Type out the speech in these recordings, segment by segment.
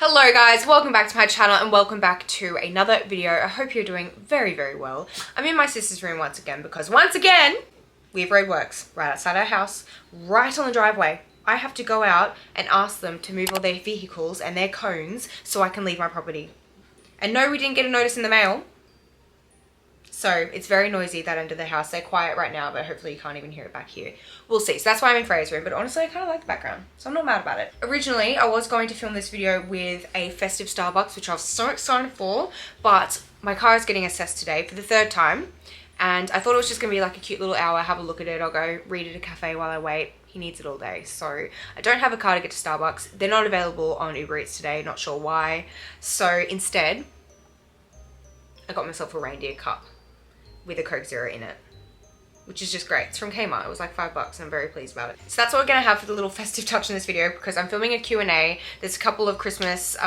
Hello guys, welcome back to my channel and welcome back to another video. I hope you're doing very, very well. I'm in my sister's room once again because once again, we have roadworks right outside our house, right on the driveway. I have to go out and ask them to move all their vehicles and their cones so I can leave my property. And no, we didn't get a notice in the mail. So it's very noisy at that end of the house. They're quiet right now, but hopefully you can't even hear it back here. We'll see. So that's why I'm in Freya's room, but honestly, I kind of like the background, so I'm not mad about it. Originally, I was going to film this video with a festive Starbucks, which I was so excited for, but my car is getting assessed today for the third time, and I thought it was just gonna be like a cute little hour, have a look at it, I'll go read at a cafe while I wait. He needs it all day, so I don't have a car to get to Starbucks. They're not available on Uber Eats today, not sure why. So instead, I got myself a reindeer cup with a Coke Zero in it, which is just great. It's from Kmart. It was like $5 and I'm very pleased about it. So that's what we're gonna have for the little festive touch in this video because I'm filming a Q&A. There's a couple of Christmas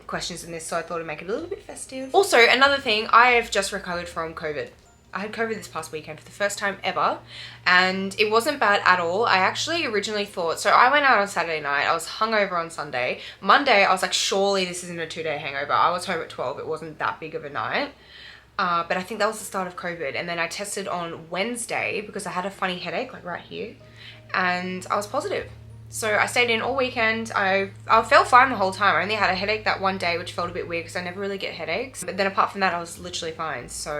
questions in this, so I thought I'd make it a little bit festive. Also, another thing, I have just recovered from COVID. I had COVID this past weekend for the first time ever, and it wasn't bad at all. I actually originally thought, so I went out on Saturday night, I was hungover on Sunday. Monday, I was like, surely this isn't a 2-day hangover. I was home at 12, it wasn't that big of a night. But I think that was the start of COVID. And then I tested on Wednesday because I had a funny headache, like right here, and I was positive. So I stayed in all weekend. I felt fine the whole time. I only had a headache that one day, which felt a bit weird because I never really get headaches. But then apart from that, I was literally fine. So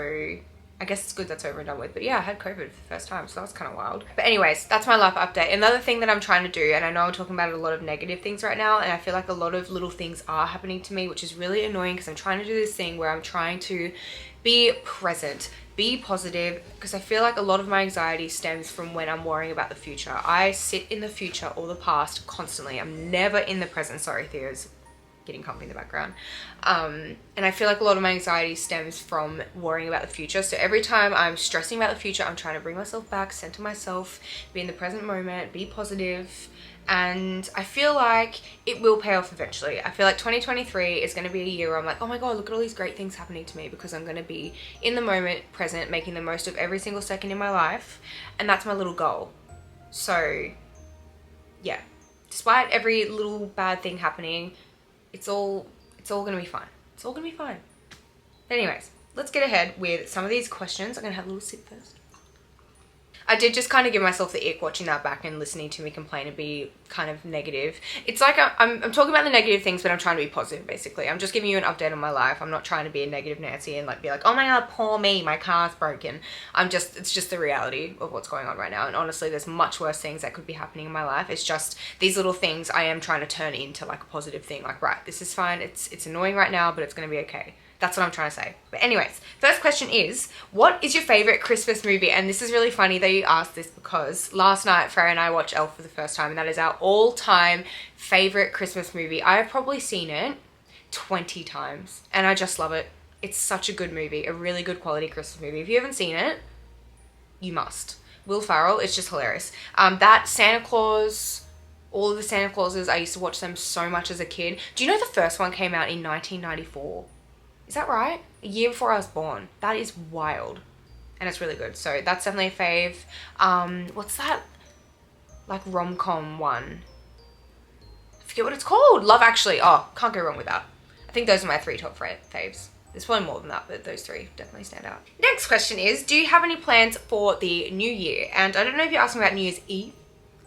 I guess it's good that's over and done with. But yeah, I had COVID for the first time, so that was kind of wild. But anyways, that's my life update. Another thing that I'm trying to do, and I know I'm talking about a lot of negative things right now, and I feel like a lot of little things are happening to me, which is really annoying because I'm trying to do this thing where I'm trying to be present, be positive, because I feel like a lot of my anxiety stems from when I'm worrying about the future. I sit in the future or the past constantly. I'm never in the present. Sorry, Theo's getting comfy in the background. And I feel like a lot of my anxiety stems from worrying about the future. So every time I'm stressing about the future, I'm trying to bring myself back, center myself, be in the present moment, be positive. And I feel like it will pay off eventually. I feel like 2023 is going to be a year where I'm like, oh my God, look at all these great things happening to me because I'm going to be in the moment, present, making the most of every single second in my life. And that's my little goal. So yeah, despite every little bad thing happening, it's all going to be fine. It's all going to be fine. But anyways, let's get ahead with some of these questions. I'm going to have a little sip first. I did just kind of give myself the ick watching that back and listening to me complain and be kind of negative. It's like I'm talking about the negative things, but I'm trying to be positive, basically. I'm just giving you an update on my life. I'm not trying to be a negative Nancy and like be like, oh my God, poor me, my car's broken. It's just the reality of what's going on right now. And honestly, there's much worse things that could be happening in my life. It's just these little things I am trying to turn into like a positive thing. Like, right, this is fine. It's annoying right now, but it's going to be okay. That's what I'm trying to say. But anyways, first question is, what is your favorite Christmas movie? And this is really funny that you asked this because last night, Freya and I watched Elf for the first time, and that is our all-time favorite Christmas movie. I have probably seen it 20 times, and I just love it. It's such a good movie, a really good quality Christmas movie. If you haven't seen it, you must. Will Ferrell, it's just hilarious. That Santa Claus, all of the Santa Clauses, I used to watch them so much as a kid. Do you know the first one came out in 1994? Is that right? A year before I was born. That is wild. And it's really good. So that's definitely a fave. What's that? Like rom-com one. I forget what it's called. Love Actually. Oh, can't go wrong with that. I think those are my 3 top faves. There's probably more than that, but those 3 definitely stand out. Next question is, do you have any plans for the new year? And I don't know if you're asking about New Year's Eve,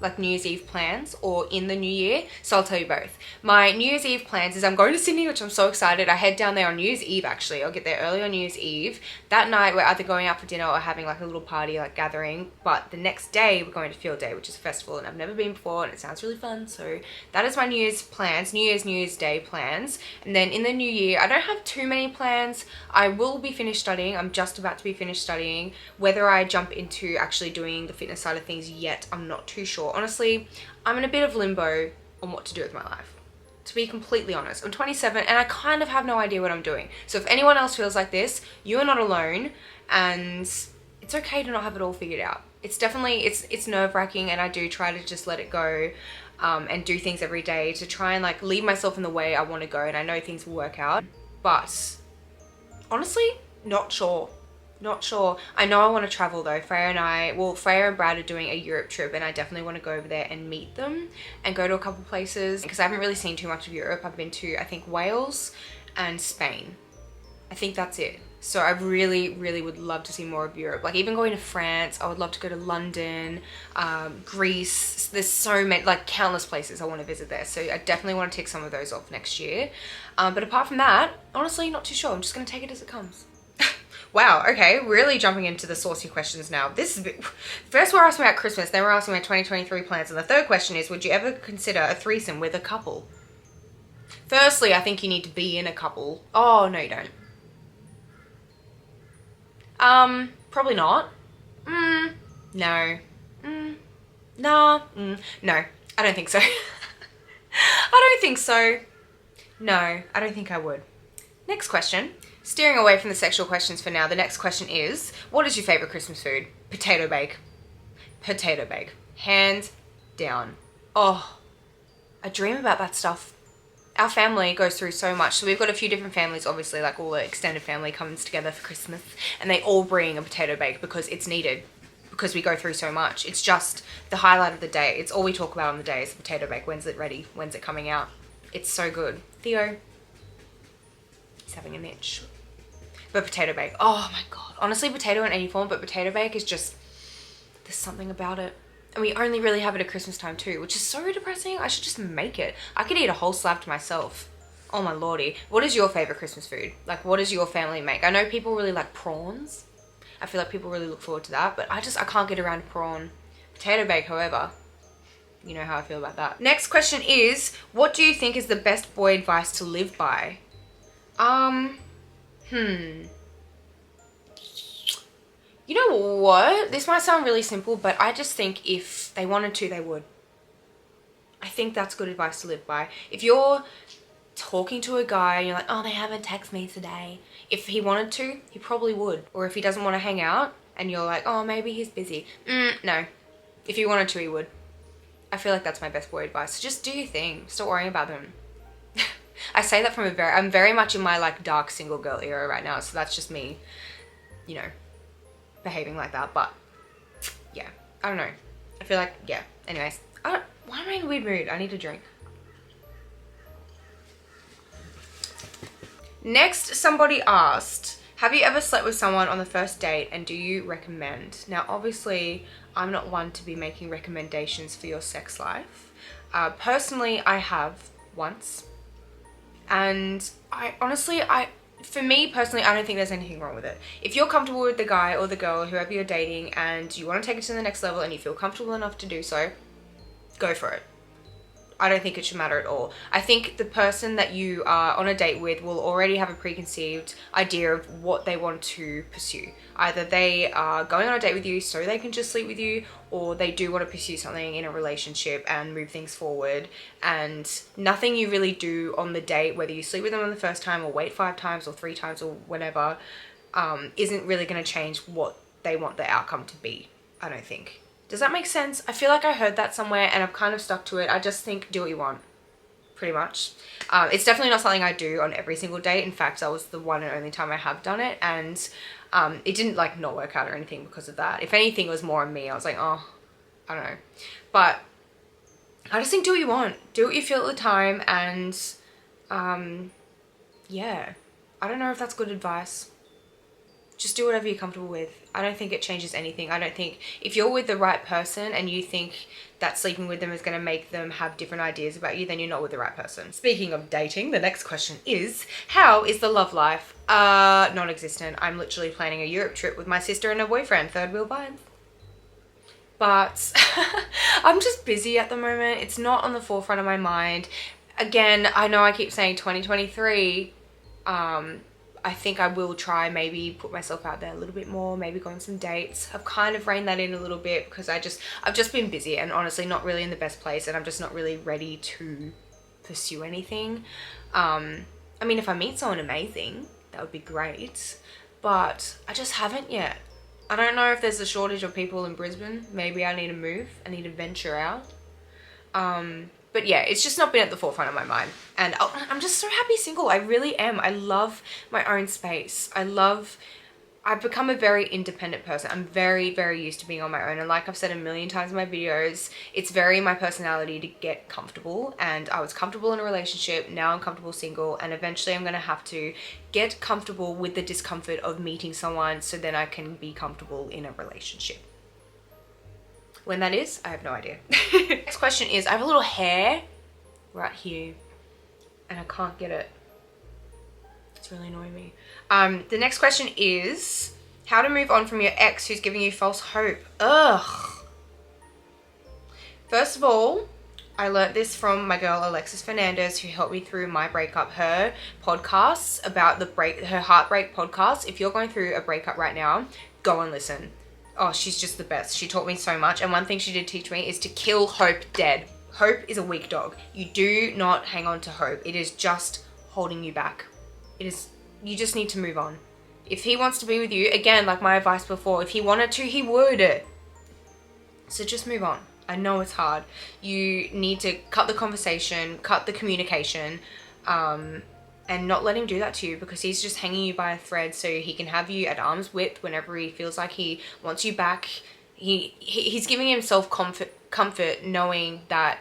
like New Year's Eve plans, or in the new year, so I'll tell you both. My New Year's Eve plans is I'm going to Sydney, which I'm so excited. I head down there on New Year's Eve, actually. I'll get there early on New Year's Eve. That night, we're either going out for dinner or having like a little party, like gathering. But the next day, we're going to Field Day, which is a festival, and I've never been before, and it sounds really fun. So that is my New Year's plans, New Year's Day plans. And then in the new year, I don't have too many plans. I will be finished studying. I'm just about to be finished studying. Whether I jump into actually doing the fitness side of things yet, I'm not too sure. Honestly, I'm in a bit of limbo on what to do with my life. To be completely honest, I'm 27 and I kind of have no idea what I'm doing. So if anyone else feels like this, you are not alone, and it's okay to not have it all figured out. It's definitely, it's nerve-wracking, and I do try to just let it go and do things every day to try and like leave myself in the way I want to go, and I know things will work out, but honestly, not sure. Not sure. I know I want to travel though. Freya and Brad are doing a Europe trip, and I definitely want to go over there and meet them and go to a couple places because I haven't really seen too much of Europe. I've been to, I think, Wales and Spain. I think that's it. So I really, really would love to see more of Europe. Like even going to France, I would love to go to London, Greece. There's so many, like countless places I want to visit there. So I definitely want to tick some of those off next year. But apart from that, honestly, not too sure. I'm just going to take it as it comes. Wow, okay, really jumping into the saucy questions now. First we're asking about Christmas, then we're asking about 2023 plans, and the third question is, would you ever consider a threesome with a couple? Firstly, I think you need to be in a couple. Oh, no you don't. Probably not. No. Nah. No, I don't think so. I don't think so. No, I don't think I would. Next question. Steering away from the sexual questions for now, the next question is, what is your favorite Christmas food? Potato bake. Potato bake. Hands down. Oh, I dream about that stuff. Our family goes through so much. So we've got a few different families, obviously, like all the extended family comes together for Christmas, and they all bring a potato bake because it's needed, because we go through so much. It's just the highlight of the day. It's all we talk about on the day is the potato bake. When's it ready? When's it coming out? It's so good. Theo, he's having an itch. But potato bake, oh my God. Honestly, potato in any form, but potato bake is just, there's something about it. And we only really have it at Christmas time too, which is so depressing. I should just make it. I could eat a whole slab to myself. Oh my lordy. What is your favorite Christmas food? Like, what does your family make? I know people really like prawns. I feel like people really look forward to that, but I can't get around prawn. Potato bake, however, you know how I feel about that. Next question is, what do you think is the best boy advice to live by? You know what? This might sound really simple, but I just think if they wanted to, they would. I think that's good advice to live by. If you're talking to a guy and you're like, oh, they haven't texted me today. If he wanted to, he probably would. Or if he doesn't want to hang out and you're like, oh, maybe he's busy. No. If he wanted to, he would. I feel like that's my best boy advice. So just do your thing. Stop worrying about them. I say that from I'm very much in my like dark single girl era right now. So that's just me, you know, behaving like that. But yeah, I don't know. I feel like, yeah. Anyways, why am I in a weird mood? I need a drink. Next, somebody asked, have you ever slept with someone on the first date and do you recommend? Now, obviously, I'm not one to be making recommendations for your sex life. Personally, I have once. And for me personally, I don't think there's anything wrong with it. If you're comfortable with the guy or the girl, whoever you're dating, and you want to take it to the next level and you feel comfortable enough to do so, go for it. I don't think it should matter at all. I think the person that you are on a date with will already have a preconceived idea of what they want to pursue. Either they are going on a date with you so they can just sleep with you, or they do want to pursue something in a relationship and move things forward. And nothing you really do on the date, whether you sleep with them on the first time or wait 5 times or 3 times or whatever, isn't really going to change what they want the outcome to be, I don't think. Does that make sense? I feel like I heard that somewhere and I've kind of stuck to it. I just think do what you want, pretty much. It's definitely not something I do on every single date. In fact, that was the one and only time I have done it. And it didn't like not work out or anything because of that. If anything, it was more on me. I was like, oh, I don't know. But I just think do what you want. Do what you feel at the time. And yeah, I don't know if that's good advice. Just do whatever you're comfortable with. I don't think it changes anything. I don't think if you're with the right person and you think that sleeping with them is going to make them have different ideas about you, then you're not with the right person. Speaking of dating, the next question is, how is the love life? Non-existent. I'm literally planning a Europe trip with my sister and her boyfriend. Third wheel vibes. But I'm just busy at the moment. It's not on the forefront of my mind. Again, I know I keep saying 2023. I think I will try maybe put myself out there a little bit more, maybe go on some dates. I've kind of reined that in a little bit because I've just been busy and honestly not really in the best place, and I'm just not really ready to pursue anything. I mean, if I meet someone amazing, that would be great, but I just haven't yet. I don't know if there's a shortage of people in Brisbane. Maybe I need to move. I need to venture out. But yeah, it's just not been at the forefront of my mind. And I'm just so happy single. I really am. I love my own space. I love I've become a very independent person. I'm very, very used to being on my own. And like I've said a million times in my videos, it's very my personality to get comfortable. And I was comfortable in a relationship. Now I'm comfortable single. And eventually I'm going to have to get comfortable with the discomfort of meeting someone so then I can be comfortable in a relationship. When that is, I have no idea. Next question is, I have a little hair right here and I can't get it. It's really annoying me. The next question is how to move on from your ex who's giving you false hope. Ugh. First of all, I learnt this from my girl Alexis Fernandez, who helped me through my breakup. Her podcasts about her heartbreak podcast. If you're going through a breakup right now, go and listen. Oh, she's just the best. She taught me so much. And one thing she did teach me is to kill hope dead. Hope is a weak dog. You do not hang on to hope. It is just holding you back. You just need to move on. If he wants to be with you, again, like my advice before, if he wanted to, he would. So just move on. I know it's hard. You need to cut the conversation, cut the communication, and not let him do that to you, because he's just hanging you by a thread so he can have you at arm's width whenever he feels like he wants you back. He's giving himself comfort knowing that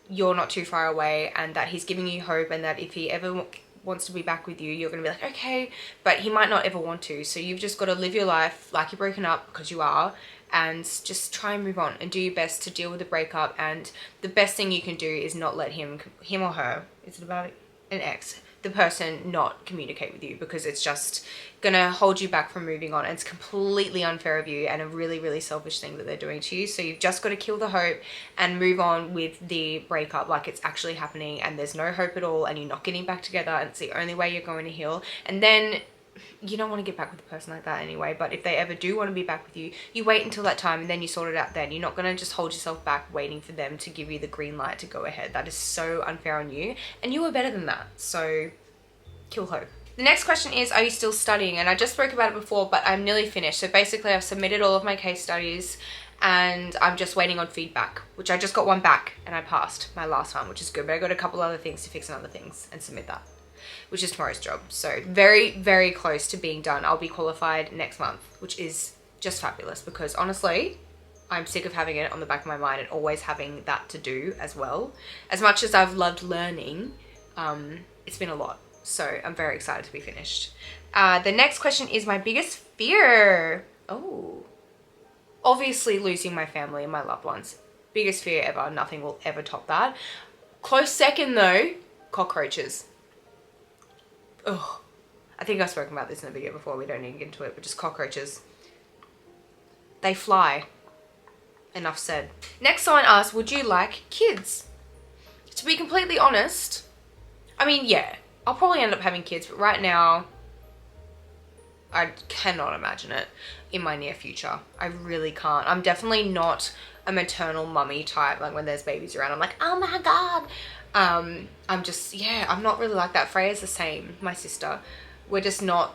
you're not too far away, and that he's giving you hope, and that if he ever wants to be back with you, you're gonna be like, okay, but he might not ever want to. So you've just got to live your life like you're broken up, because you are, and just try and move on and do your best to deal with the breakup. And the best thing you can do is not let him or her, is it about an ex, the person, not communicate with you, because it's just gonna hold you back from moving on. And it's completely unfair of you and a really, really selfish thing that they're doing to you. So you've just got to kill the hope and move on with the breakup like it's actually happening and there's no hope at all and you're not getting back together, and it's the only way you're going to heal. And then you don't want to get back with a person like that anyway, but if they ever do want to be back with you, you wait until that time and then you sort it out then. You're not going to just hold yourself back waiting for them to give you the green light to go ahead. That is so unfair on you, and you are better than that. So kill hope. The next question is, are you still studying? And I just spoke about it before, but I'm nearly finished. So basically I've submitted all of my case studies and I'm just waiting on feedback, which I just got one back and I passed my last one, which is good. But I got a couple other things to fix and other things and submit that, which is tomorrow's job. So very, very close to being done. I'll be qualified next month, which is just fabulous, because honestly, I'm sick of having it on the back of my mind and always having that to do as well. As much as I've loved learning, it's been a lot. So I'm very excited to be finished. The next question is my biggest fear. Oh, obviously losing my family and my loved ones. Biggest fear ever. Nothing will ever top that. Close second though, cockroaches. Oh, I think I've spoken about this in a video before. We don't need to get into it, but just cockroaches. They fly. Enough said. Next, someone asked, would you like kids? To be completely honest, I mean, yeah, I'll probably end up having kids, but right now, I cannot imagine it in my near future. I really can't. I'm definitely not a maternal mummy type. Like when there's babies around, I'm like, oh my God. I'm just, yeah, I'm not really like that. Freya's the same, my sister. We're just not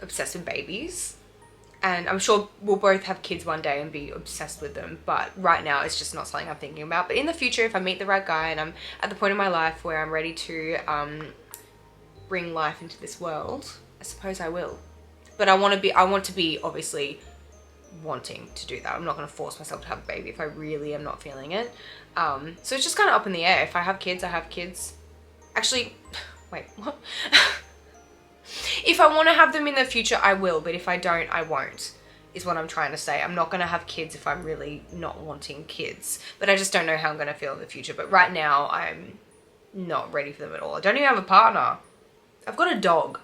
obsessed with babies. And I'm sure we'll both have kids one day and be obsessed with them. But right now, it's just not something I'm thinking about. But in the future, if I meet the right guy and I'm at the point in my life where I'm ready to bring life into this world, I suppose I will. But I want to be obviously wanting to do that. I'm not going to force myself to have a baby if I really am not feeling it. So it's just kind of up in the air. If I have kids, I have kids. Actually, wait, what? If I want to have them in the future, I will. But if I don't, I won't, is what I'm trying to say. I'm not going to have kids if I'm really not wanting kids. But I just don't know how I'm going to feel in the future. But right now, I'm not ready for them at all. I don't even have a partner. I've got a dog.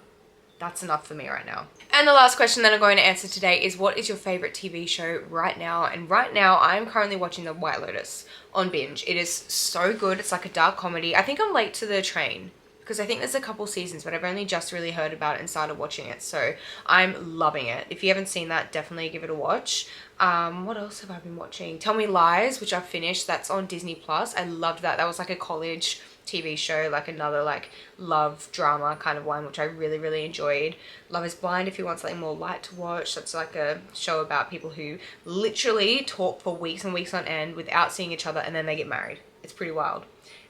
That's enough for me right now. And the last question that I'm going to answer today is, what is your favorite TV show right now? And right now, I'm currently watching The White Lotus on binge. It is so good. It's like a dark comedy. I think I'm late to the train because I think there's a couple seasons, but I've only just really heard about it and started watching it. So I'm loving it. If you haven't seen that, definitely give it a watch. What else have I been watching? Tell Me Lies, which I've finished. That's on Disney Plus. I loved that. That was like a college TV show, like another like love drama kind of one, which I really, really enjoyed. Love is Blind, if you want something more light to watch. That's like a show about people who literally talk for weeks and weeks on end without seeing each other and then they get married. It's pretty wild.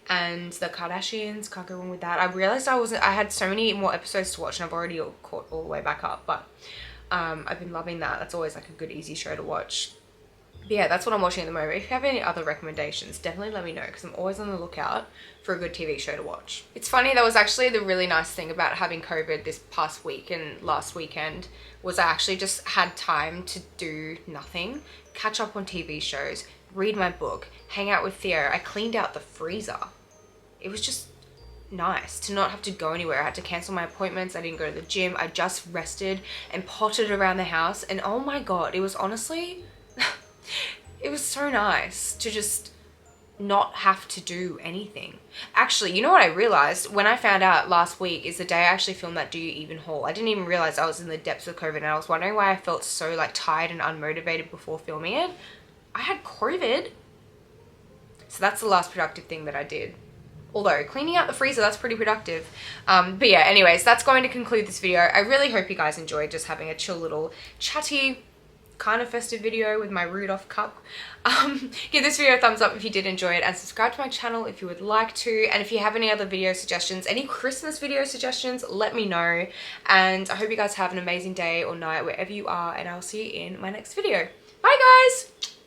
And The Kardashians, can't go wrong with that. I realized I had so many more episodes to watch and I've already caught all the way back up, but I've been loving that. That's always like a good easy show to watch. But yeah, that's what I'm watching at the moment. If you have any other recommendations, definitely let me know, because I'm always on the lookout for a good TV show to watch. It's funny, that was actually the really nice thing about having COVID this past week and last weekend, was I actually just had time to do nothing, catch up on TV shows, read my book, hang out with Theo. I cleaned out the freezer. It was just nice to not have to go anywhere. I had to cancel my appointments. I didn't go to the gym. I just rested and potted around the house, and oh my god, it was honestly it was so nice to just not have to do anything. Actually, you know what I realized when I found out last week is the day I actually filmed that Do You Even haul. I didn't even realize I was in the depths of COVID, and I was wondering why I felt so like tired and unmotivated before filming it. I had COVID. So that's the last productive thing that I did. Although cleaning out the freezer, that's pretty productive. But yeah, anyways, that's going to conclude this video. I really hope you guys enjoyed just having a chill little chatty kind of festive video with my Rudolph cup. Give this video a thumbs up if you did enjoy it, and subscribe to my channel if you would like to. And if you have any other video suggestions, any Christmas video suggestions, let me know. And I hope you guys have an amazing day or night wherever you are, and I'll see you in my next video. Bye guys!